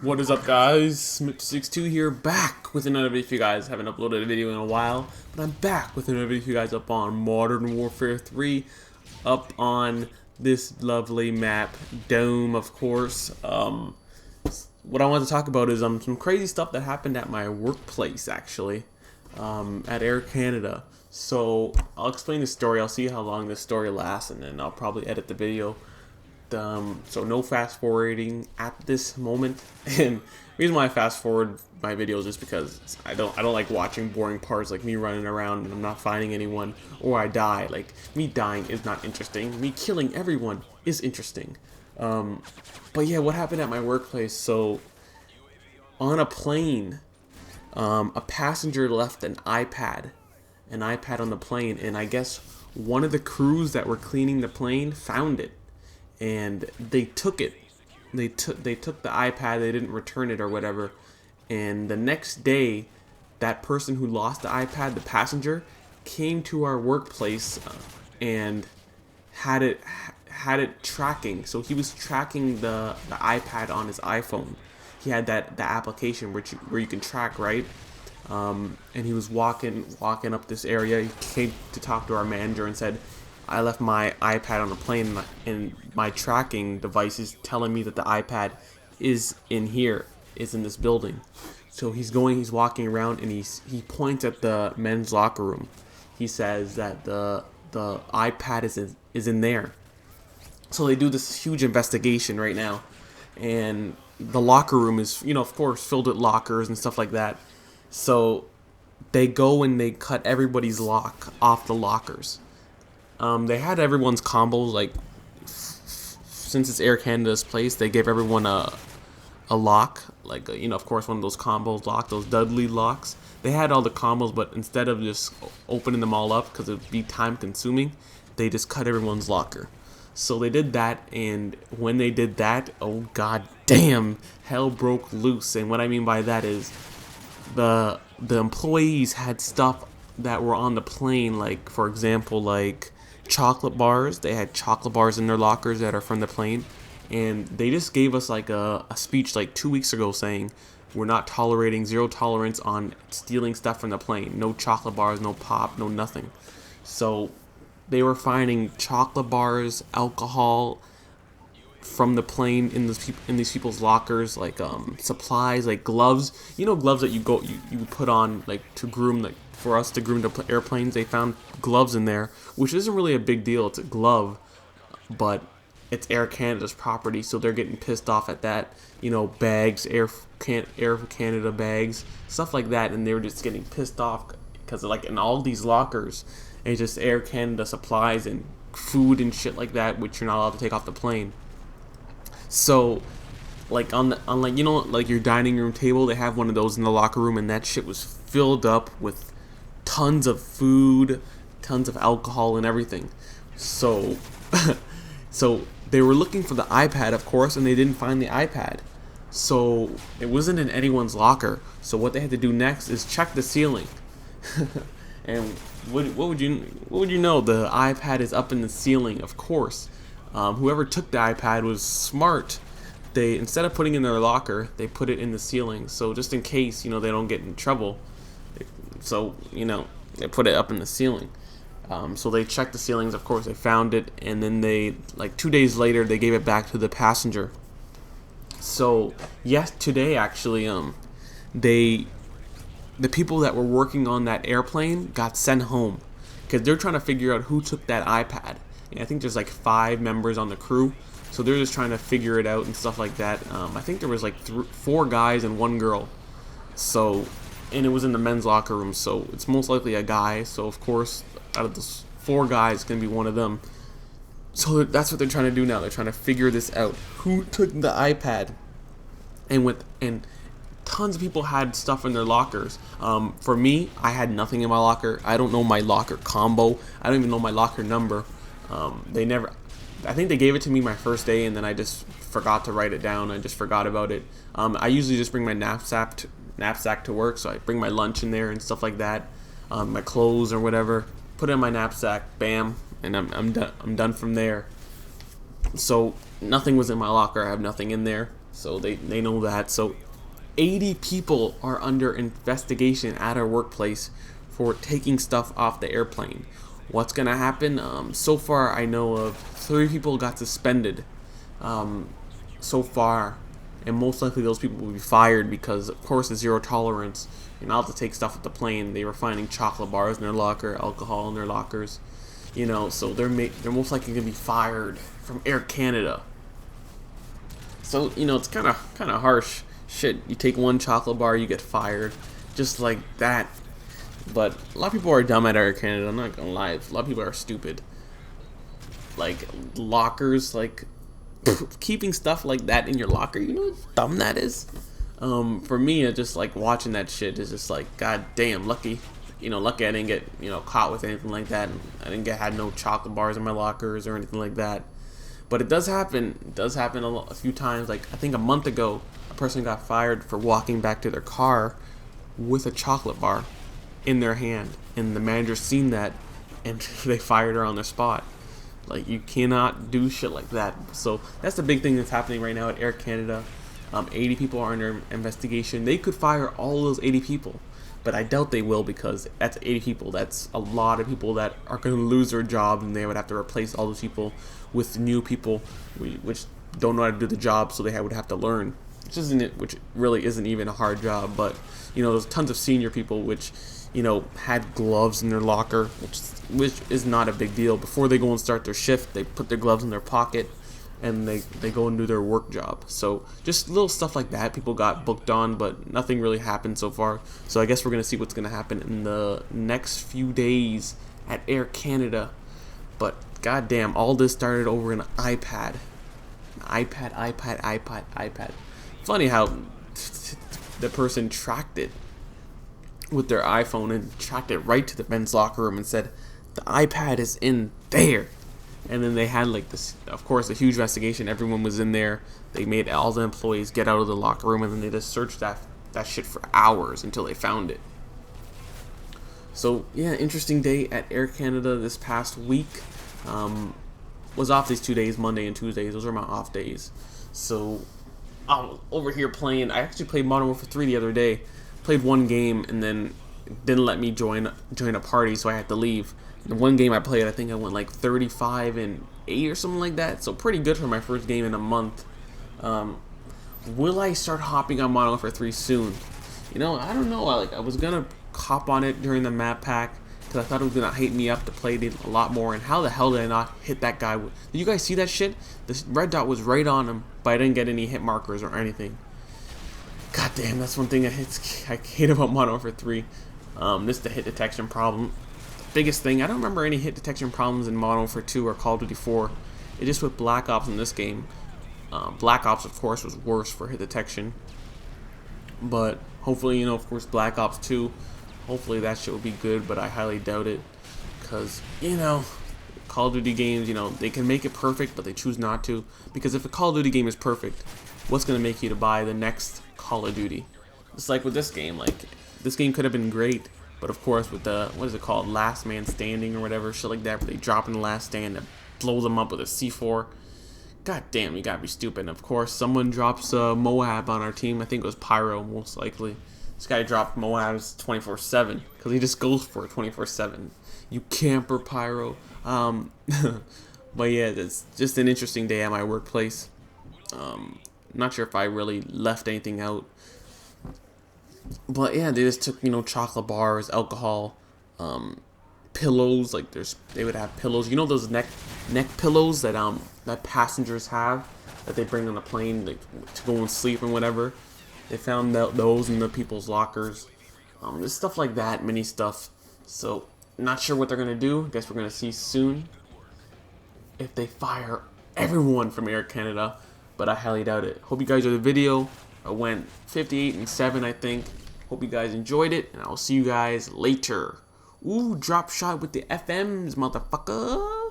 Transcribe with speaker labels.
Speaker 1: What is up, guys? Smith262 here, back with another video for you guys. Haven't uploaded a video in a while, but I'm back with another video for you guys up on Modern Warfare 3, up on this lovely map, Dome, of course. What I want to talk about is some crazy stuff that happened at my workplace, actually, at Air Canada. So I'll explain the story. I'll see how long this story lasts, and then I'll probably edit the video. So no fast forwarding at this moment. And the reason why I fast forward my videos is because I don't like watching boring parts, like me running around and I'm not finding anyone, or I die. Like, me dying is not interesting. Me killing everyone is interesting. But yeah, what happened at my workplace? So on a plane, a passenger left an iPad on the plane, and I guess one of the crews that were cleaning the plane found it. And they took it. They took the iPad. They didn't return it or whatever. And the next day, that person who lost the iPad, the passenger, came to our workplace and had it tracking. So he was tracking the iPad on his iPhone. He had the application where you can track, right? And he was walking up this area. He came to talk to our manager and said, I left my iPad on the plane, and my tracking device is telling me that the iPad is in here, is in this building. So he's walking around, and he points at the men's locker room. He says that the iPad is in there. So they do this huge investigation right now, and the locker room is, of course, filled with lockers and stuff like that. So they go and they cut everybody's lock off the lockers. They had everyone's combos, like, since it's Air Canada's place, they gave everyone a lock, like, of course, one of those combos lock, those Dudley locks. They had all the combos, but instead of just opening them all up, because it would be time consuming, they just cut everyone's locker. So they did that, and when they did that, oh god damn, hell broke loose. And what I mean by that is the employees had stuff that were on the plane, like, for example, like chocolate bars. They had chocolate bars in their lockers that are from the plane, and they just gave us like a speech like 2 weeks ago saying we're not tolerating, zero tolerance on stealing stuff from the plane. No chocolate bars, no pop, no nothing. So they were finding chocolate bars, alcohol from the plane in these people's lockers, like supplies, like gloves. Gloves that you put on, like, to groom, like for us to groom the airplanes. They found gloves in there, which isn't really a big deal. It's a glove, but it's Air Canada's property, so they're getting pissed off at that. Bags, Air Canada bags, stuff like that, and they were just getting pissed off because, like, in all these lockers, it's just Air Canada supplies and food and shit like that, which you're not allowed to take off the plane. So, like, on like your dining room table, they have one of those in the locker room, and that shit was filled up with tons of food, tons of alcohol, and everything. So, so they were looking for the iPad, of course, and they didn't find the iPad. So it wasn't in anyone's locker. So what they had to do next is check the ceiling. And what would you know? The iPad is up in the ceiling, of course. Whoever took the iPad was smart. They, instead of putting it in their locker, they put it in the ceiling. So just in case, they don't get in trouble. So, they put it up in the ceiling. So they checked the ceilings, of course, they found it, and then they, like 2 days later, they gave it back to the passenger. So, yes, today, actually, the people that were working on that airplane got sent home, because they're trying to figure out who took that iPad. And I think there's like 5 members on the crew, so they're just trying to figure it out and stuff like that. I think there was like 4 guys and 1 girl. So, and it was in the men's locker room, so it's most likely a guy. So of course, out of those 4 guys, it's gonna be one of them. So that's what they're trying to do now. They're trying to figure this out. Who took the iPad? And tons of people had stuff in their lockers. For me, I had nothing in my locker. I don't know my locker combo. I don't even know my locker number. I think they gave it to me my first day, and then I just forgot to write it down. I just forgot about it. I usually just bring my knapsack to work, so I bring my lunch in there and stuff like that, my clothes or whatever, put it in my knapsack, bam, and I'm done from there. So nothing was in my locker. I have nothing in there. So they know that. So 80 people are under investigation at our workplace for taking stuff off the airplane. What's gonna happen? So far, I know of 3 people got suspended so far, and most likely those people will be fired because, of course, it's zero tolerance. You're not allowed to take stuff off the plane. They were finding chocolate bars in their locker, alcohol in their lockers, so they're most likely gonna be fired from Air Canada. So it's kind of harsh. Shit, you take one chocolate bar, you get fired, just like that. But a lot of people are dumb at Air Canada. I'm not gonna lie, a lot of people are stupid. Like lockers, like keeping stuff like that in your locker. You know how dumb that is. For me, it's just like watching that shit is just like, god damn, lucky. Lucky I didn't get caught with anything like that. I had no chocolate bars in my lockers or anything like that. But it does happen. It does happen a few times. Like I think a month ago, a person got fired for walking back to their car with a chocolate bar in their hand, and the manager seen that, and they fired her on the spot. Like, you cannot do shit like that. So that's the big thing that's happening right now at Air Canada. 80 people are under investigation. They could fire all those 80 people, but I doubt they will, because that's 80 people. That's a lot of people that are going to lose their jobs, and they would have to replace all those people with new people which don't know how to do the job, so they would have to learn. Which really isn't even a hard job. But there's tons of senior people which had gloves in their locker, which is not a big deal. Before they go and start their shift, they put their gloves in their pocket and they go and do their work job. So just little stuff like that people got booked on, but nothing really happened so far. So I guess we're gonna see what's gonna happen in the next few days at Air Canada. But goddamn, all this started over an iPad. iPad. Funny how the person tracked it with their iPhone and tracked it right to the men's locker room and said, the iPad is in there. And then they had like this, of course, a huge investigation. Everyone was in there. They made all the employees get out of the locker room, and then they just searched that shit for hours until they found it. So yeah, interesting day at Air Canada this past week. Was off these 2 days, Monday and Tuesdays. Those are my off days. So I was over here playing. I actually played Modern Warfare 3 the other day. Played one game and then didn't let me join a party, so I had to leave. The one game I played, I think I went like 35-8 or something like that. So pretty good for my first game in a month. Will I start hopping on Modern Warfare 3 soon? I don't know. I was gonna hop on it during the map pack because I thought it was gonna hype me up to play it a lot more. And how the hell did I not hit that guy? Did you guys see that shit? This red dot was right on him, but I didn't get any hit markers or anything. God damn, that's one thing I hate about Modern Warfare 3. This is the hit detection problem. The biggest thing, I don't remember any hit detection problems in Modern Warfare 2 or Call of Duty 4. It's just with Black Ops in this game. Black Ops, of course, was worse for hit detection. But hopefully, of course, Black Ops 2, hopefully that shit will be good, but I highly doubt it. Because, Call of Duty games, they can make it perfect, but they choose not to. Because if a Call of Duty game is perfect, what's going to make you to buy the next Call of Duty? It's like with this game. Like, this game could have been great, but of course with the, what is it called, Last Man Standing or whatever, shit like that, where they drop in the last stand and blow them up with a C4. God damn, you gotta be stupid. And of course, someone drops Moab on our team. I think it was Pyro, most likely. This guy dropped Moab's 24/7 because he just goes for it 24/7. You camper, Pyro. But yeah, it's just an interesting day at my workplace. Not sure if I really left anything out. But yeah, they just took, chocolate bars, alcohol, pillows. Like they would have pillows. Those neck pillows that that passengers have that they bring on the plane to go and sleep and whatever. They found those in the people's lockers. There's stuff like that, mini stuff. So not sure what they're gonna do. Guess we're gonna see soon if they fire everyone from Air Canada, but I highly doubt it. Hope you guys enjoyed the video. I went 58-7, I think. Hope you guys enjoyed it, and I'll see you guys later. Ooh, drop shot with the FMs, motherfucker.